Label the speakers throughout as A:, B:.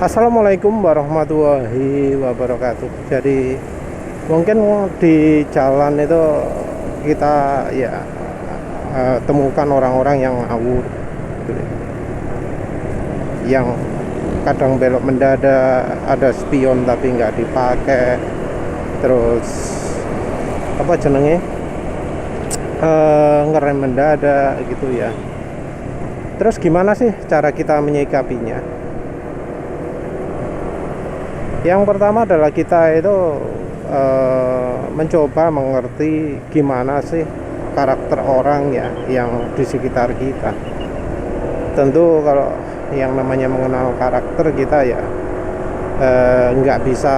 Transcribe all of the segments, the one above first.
A: Assalamualaikum warahmatullahi wabarakatuh. Jadi mungkin di jalan itu kita temukan orang-orang yang ngawur gitu ya. Yang kadang belok mendadak, ada spion tapi nggak dipakai, terus apa jenenge ngerem mendadak gitu ya. Terus gimana sih cara kita menyikapinya? Yang pertama adalah kita itu mencoba mengerti gimana sih karakter orang ya yang di sekitar kita. Tentu kalau yang namanya mengenal karakter kita ya nggak bisa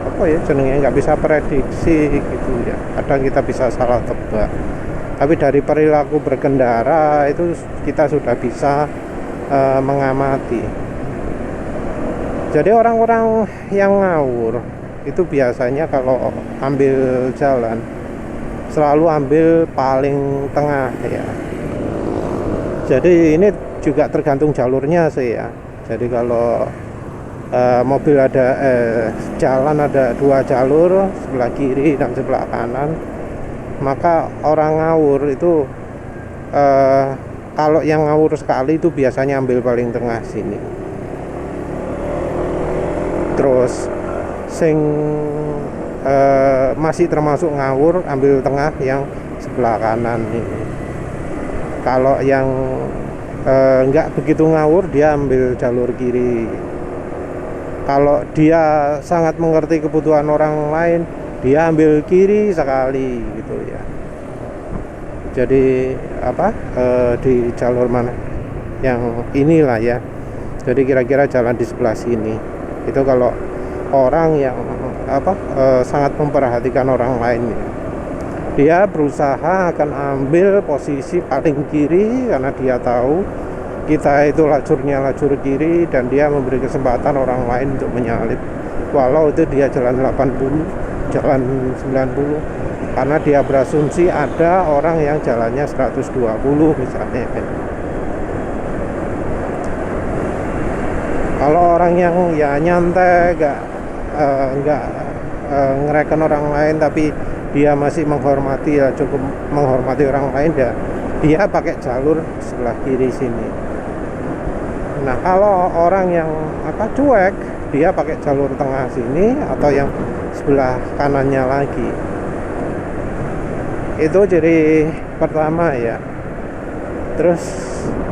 A: apa ya jenenge, nggak bisa prediksi gitu ya. Kadang kita bisa salah tebak. Tapi dari perilaku berkendara itu kita sudah bisa mengamati. Jadi orang-orang yang ngawur itu biasanya kalau ambil jalan selalu ambil paling tengah ya. Jadi ini juga tergantung jalurnya sih ya. Jadi kalau mobil ada jalan ada dua jalur, sebelah kiri dan sebelah kanan, maka orang ngawur itu kalau yang ngawur sekali itu biasanya ambil paling tengah sini. Terus sing masih termasuk ngawur ambil tengah yang sebelah kanan ini. Kalau yang nggak begitu ngawur dia ambil jalur kiri. Kalau dia sangat mengerti kebutuhan orang lain, dia ambil kiri sekali gitu ya. Jadi di jalur mana yang inilah ya. Jadi kira-kira jalan di sebelah sini. Itu kalau orang yang sangat memperhatikan orang lain ya. Dia berusaha akan ambil posisi paling kiri karena dia tahu kita itu lajurnya lajur kiri, dan dia memberi kesempatan orang lain untuk menyalip walau itu dia jalan 80, jalan 90, karena dia berasumsi ada orang yang jalannya 120 misalnya. Kalau orang yang ya nyantai, nggak ngereken orang lain, tapi dia masih menghormati ya, cukup menghormati orang lain ya, dia pakai jalur sebelah kiri sini. Nah kalau orang yang cuek, dia pakai jalur tengah sini atau yang sebelah kanannya lagi. Itu ciri pertama ya. Terus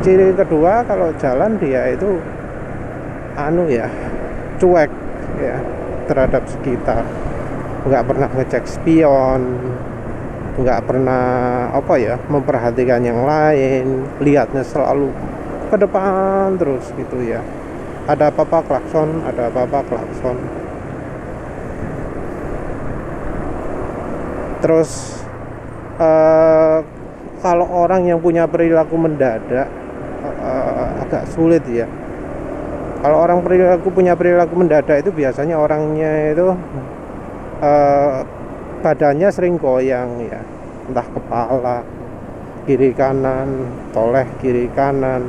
A: ciri kedua, kalau jalan dia itu cuek ya terhadap sekitar, nggak pernah ngecek spion, nggak pernah memperhatikan yang lain, lihatnya selalu ke depan terus gitu ya. Ada apa-apa klakson, ada apa-apa klakson. Terus kalau orang yang punya perilaku mendadak agak sulit ya. Kalau orang punya perilaku mendadak itu biasanya orangnya itu badannya sering goyang ya, entah kepala, kiri kanan, toleh kiri kanan,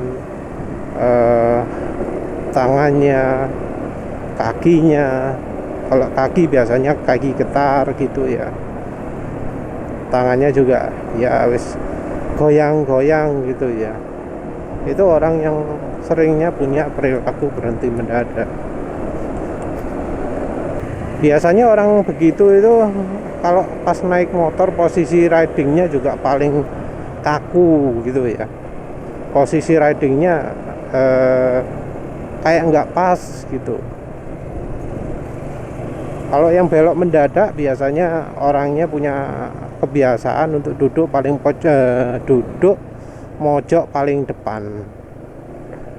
A: tangannya, kakinya. Kalau kaki biasanya kaki getar gitu ya, tangannya juga ya wis goyang-goyang gitu ya. Itu orang yang seringnya punya perilaku berhenti mendadak. Biasanya orang begitu itu kalau pas naik motor posisi ridingnya juga paling kaku gitu ya. Posisi ridingnya kayak nggak pas gitu. Kalau yang belok mendadak biasanya orangnya punya kebiasaan untuk duduk mojok paling depan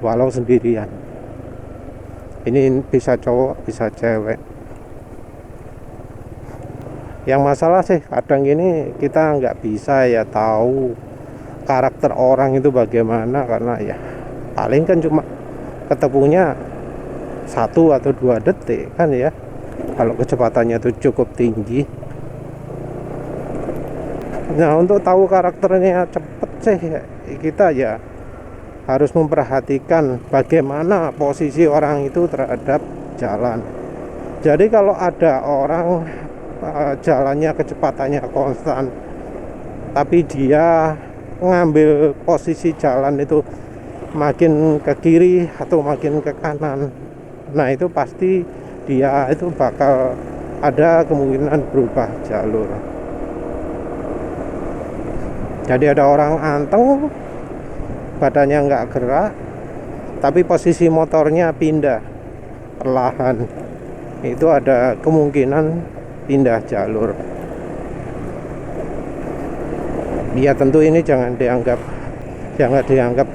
A: walau sendirian. Ini bisa cowok bisa cewek. Yang masalah sih kadang ini kita nggak bisa ya tahu karakter orang itu bagaimana, karena ya paling kan cuma ketemunya 1 atau 2 detik kan ya, kalau kecepatannya itu cukup tinggi. Nah untuk tahu karakternya cepet sih kita ya harus memperhatikan bagaimana posisi orang itu terhadap jalan. Jadi kalau ada orang jalannya kecepatannya konstan, tapi dia ngambil posisi jalan itu makin ke kiri atau makin ke kanan, nah itu pasti dia itu bakal ada kemungkinan berubah jalur. Jadi ada orang anteng, badannya nggak gerak, tapi posisi motornya pindah perlahan, itu ada kemungkinan pindah jalur. Ya tentu ini jangan dianggap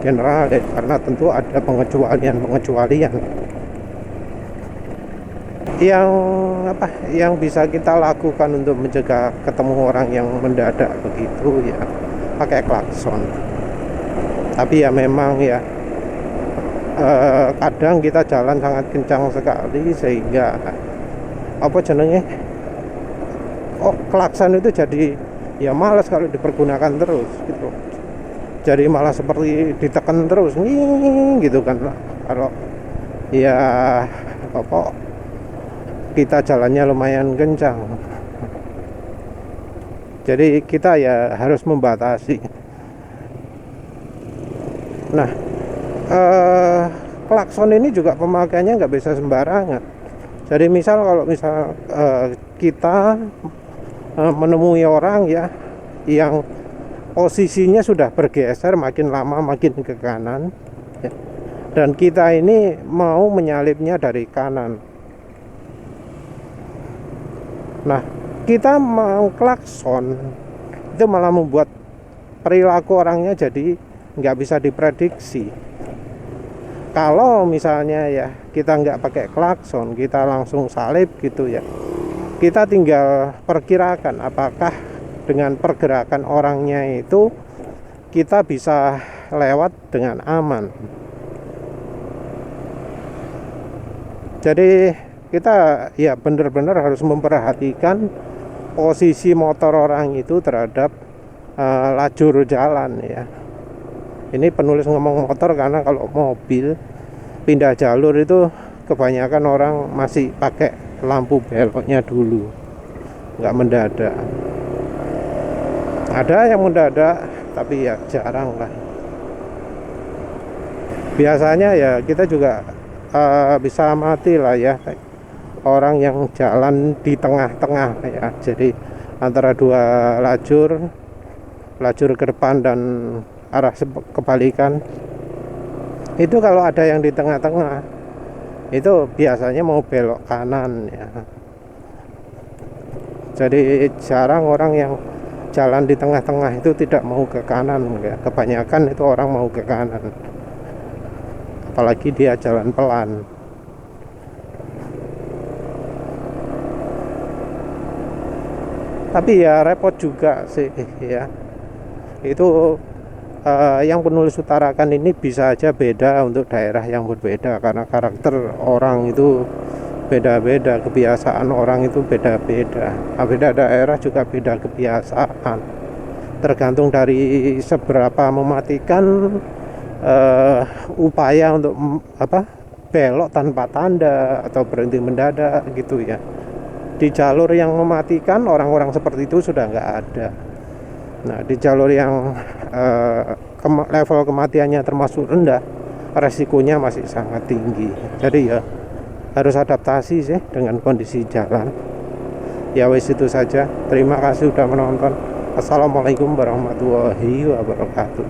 A: general ya, karena tentu ada pengecualian yang bisa kita lakukan untuk mencegah ketemu orang yang mendadak begitu ya, pakai klakson. Tapi ya memang ya kadang kita jalan sangat kencang sekali sehingga klakson itu jadi ya malas kalau dipergunakan terus gitu. Jadi malah seperti ditekan terus nih gitu kan, kalau ya kita jalannya lumayan kencang. Jadi kita ya harus membatasi. Nah, klakson ini juga pemakaiannya nggak bisa sembarangan. Jadi kalau kita menemui orang ya yang posisinya sudah bergeser makin lama makin ke kanan ya, dan kita ini mau menyalipnya dari kanan. Nah, kita mau klakson itu malah membuat perilaku orangnya jadi nggak bisa diprediksi. Kalau misalnya ya kita nggak pakai klakson, kita langsung salip gitu ya, kita tinggal perkirakan apakah dengan pergerakan orangnya itu kita bisa lewat dengan aman. Jadi kita ya benar-benar harus memperhatikan posisi motor orang itu terhadap lajur jalan ya. Ini penulis ngomong motor karena kalau mobil pindah jalur itu kebanyakan orang masih pakai lampu beloknya dulu, nggak mendadak. Ada yang mendadak tapi ya jarang lah. Biasanya ya kita juga bisa amati lah ya, orang yang jalan di tengah-tengah ya. Jadi antara dua lajur ke depan dan arah kebalikan, itu kalau ada yang di tengah-tengah itu biasanya mau belok kanan ya. Jadi jarang orang yang jalan di tengah-tengah itu tidak mau ke kanan ya. Kebanyakan itu orang mau ke kanan, apalagi dia jalan pelan. Tapi ya repot juga sih ya. Itu yang penulis utarakan ini bisa aja beda untuk daerah yang berbeda, karena karakter orang itu beda-beda, kebiasaan orang itu beda-beda. Beda daerah juga beda kebiasaan, tergantung dari seberapa mematikan upaya untuk belok tanpa tanda atau berhenti mendadak gitu ya. Di jalur yang mematikan, orang-orang seperti itu sudah nggak ada. Nah, di jalur yang level kematiannya termasuk rendah, resikonya masih sangat tinggi. Jadi ya harus adaptasi sih dengan kondisi jalan. Ya wis itu saja. Terima kasih sudah menonton. Assalamualaikum warahmatullahi wabarakatuh.